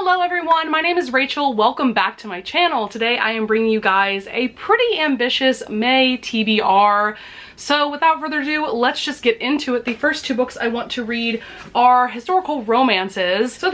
Hello everyone, my name is Rachel. Welcome back to my channel. Today I am bringing you guys a pretty ambitious May TBR. So without further ado, let's just get into it. The first two books I want to read are historical romances. These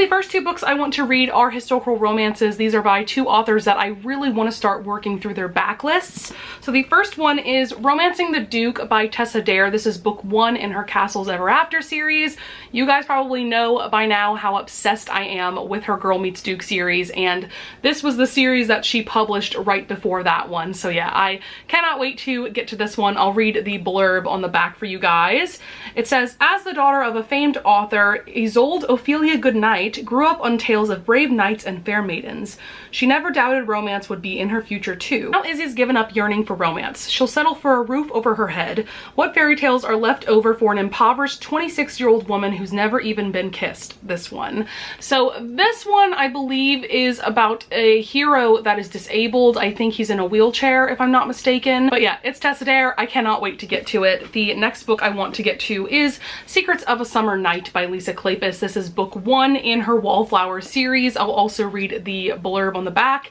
are by two authors that I really want to start working through their backlists. So the first one is Romancing the Duke by Tessa Dare. This is book one in her Castles Ever After series. You guys probably know by now how obsessed I am with her Girl Meets Duke series, and this was the series that she published right before that one. So yeah, I cannot wait to get to this one. I'll read the blurb on the back for you guys. It says, as the daughter of a famed author, Isolde Ophelia Goodnight grew up on tales of brave knights and fair maidens. She never doubted romance would be in her future too. Now Izzy's given up yearning for romance. She'll settle for a roof over her head. What fairy tales are left over for an impoverished 26-year-old woman who's never even been kissed? This one. So this one, I believe, is about a hero that is disabled. I think he's in a wheelchair, if I'm not mistaken. But yeah, it's Tessa Dare. I cannot wait to get to it. The next book I want to get to is Secrets of a Summer Night by Lisa Kleypas. This is book one in her Wallflower series. I'll also read the blurb on the back.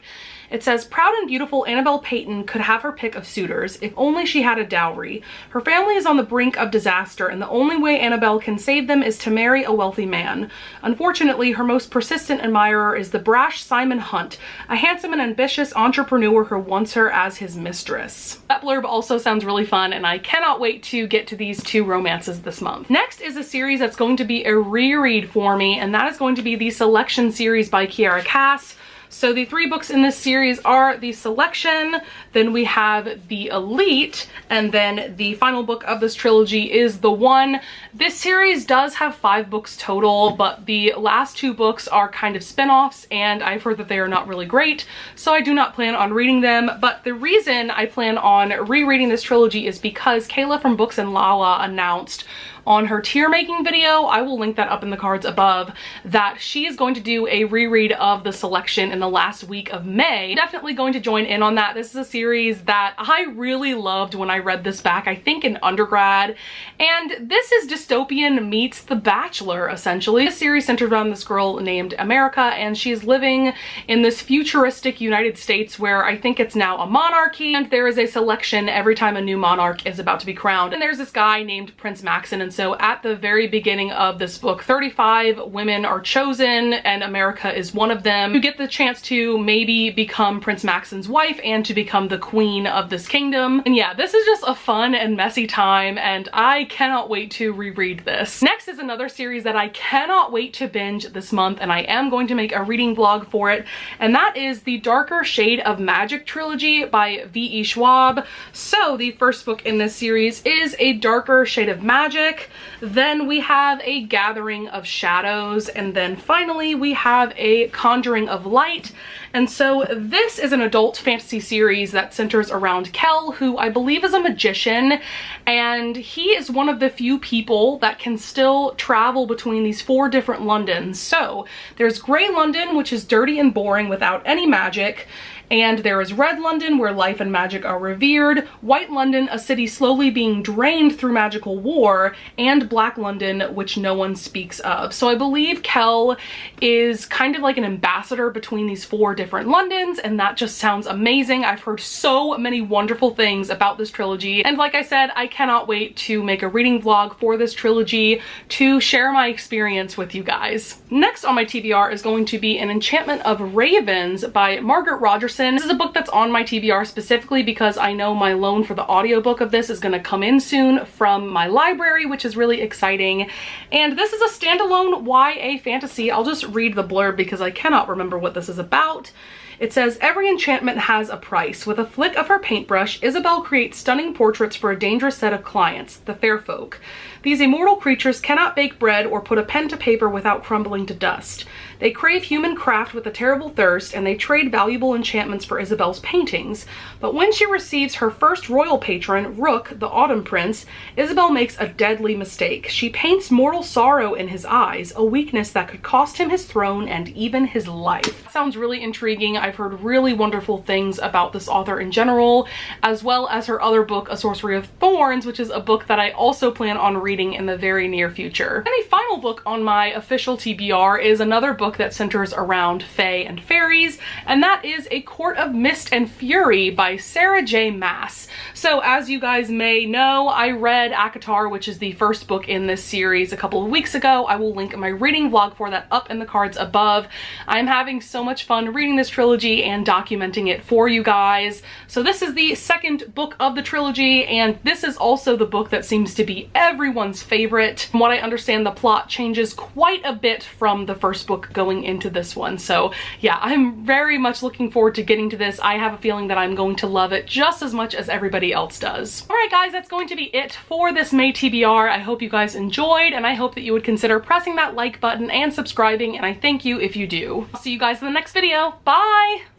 It says, proud and beautiful Annabelle Payton could have her pick of suitors if only she had a dowry. Her family is on the brink of disaster, and the only way Annabelle can save them is to marry a wealthy man. Unfortunately, her most persistent admirer is the brash Simon Hunt, a handsome and ambitious entrepreneur who wants her as his mistress. That blurb also sounds really fun, and I cannot wait to get to these two romances this month. Next is a series that's going to be a reread for me, and that is going to be the Selection series by Kiara Cass. So the three books in this series are The Selection, then we have The Elite, and then the final book of this trilogy is The One. This series does have 5 books total, but the last 2 books are kind of spin-offs, and I've heard that they are not really great, so I do not plan on reading them. But the reason I plan on rereading this trilogy is because Kayla from Books and Lala announced on her tier making video, I will link that up in the cards above, that she is going to do a reread of The Selection in the last week of May. Definitely going to join in on that. This is a series that I really loved when I read this back, I think in undergrad, and this is dystopian meets The Bachelor, essentially. This series centers around this girl named America, and she's living in this futuristic United States where I think it's now a monarchy, and there is a selection every time a new monarch is about to be crowned. And there's this guy named Prince Maxon, and so at the very beginning of this book, 35 women are chosen, and America is one of them, to get the chance to maybe become Prince Maxon's wife and to become the queen of this kingdom. And yeah, this is just a fun and messy time, and I cannot wait to reread this. Next is another series that I cannot wait to binge this month, and I am going to make a reading vlog for it, and that is the Darker Shade of Magic trilogy by V.E. Schwab. So the first book in this series is A Darker Shade of Magic. Then we have A Gathering of Shadows, and then finally we have A Conjuring of Light. And so this is an adult fantasy series that centers around Kel, who I believe is a magician, and he is one of the few people that can still travel between these 4 different Londons. So there's Grey London, which is dirty and boring without any magic, and there is Red London, where life and magic are revered, White London, a city slowly being drained through magical war, and Black London, which no one speaks of. So I believe Kel is kind of like an ambassador between these 4 different Londons, and that just sounds amazing. I've heard so many wonderful things about this trilogy, and like I said, I cannot wait to make a reading vlog for this trilogy to share my experience with you guys. Next on my TBR is going to be An Enchantment of Ravens by Margaret Rogerson. This is a book that's on my TBR specifically because I know my loan for the audiobook of this is going to come in soon from my library, which is really exciting. And this is a standalone YA fantasy. I'll just read the blurb because I cannot remember what this is about. It says, every enchantment has a price. With a flick of her paintbrush, Isabel creates stunning portraits for a dangerous set of clients, the fair folk. These immortal creatures cannot bake bread or put a pen to paper without crumbling to dust. They crave human craft with a terrible thirst, and they trade valuable enchantments for Isabel's paintings. But when she receives her first royal patron, Rook, the Autumn Prince, Isabel makes a deadly mistake. She paints mortal sorrow in his eyes, a weakness that could cost him his throne and even his life. Sounds really intriguing. I've heard really wonderful things about this author in general, as well as her other book, A Sorcery of Thorns, which is a book that I also plan on reading in the very near future. And the final book on my official TBR is another book book that centers around fae and fairies, and that is A Court of Mist and Fury by Sarah J. Maas. So as you guys may know, I read ACOTAR, which is the first book in this series, a couple of weeks ago. I will link my reading vlog for that up in the cards above. I'm having so much fun reading this trilogy and documenting it for you guys. So this is the second book of the trilogy, and this is also the book that seems to be everyone's favorite. From what I understand, the plot changes quite a bit from the first book going into this one. So yeah, I'm very much looking forward to getting to this. I have a feeling that I'm going to love it just as much as everybody else does. All right guys, that's going to be it for this May TBR. I hope you guys enjoyed, and I hope that you would consider pressing that like button and subscribing, and I thank you if you do. I'll see you guys in the next video. Bye!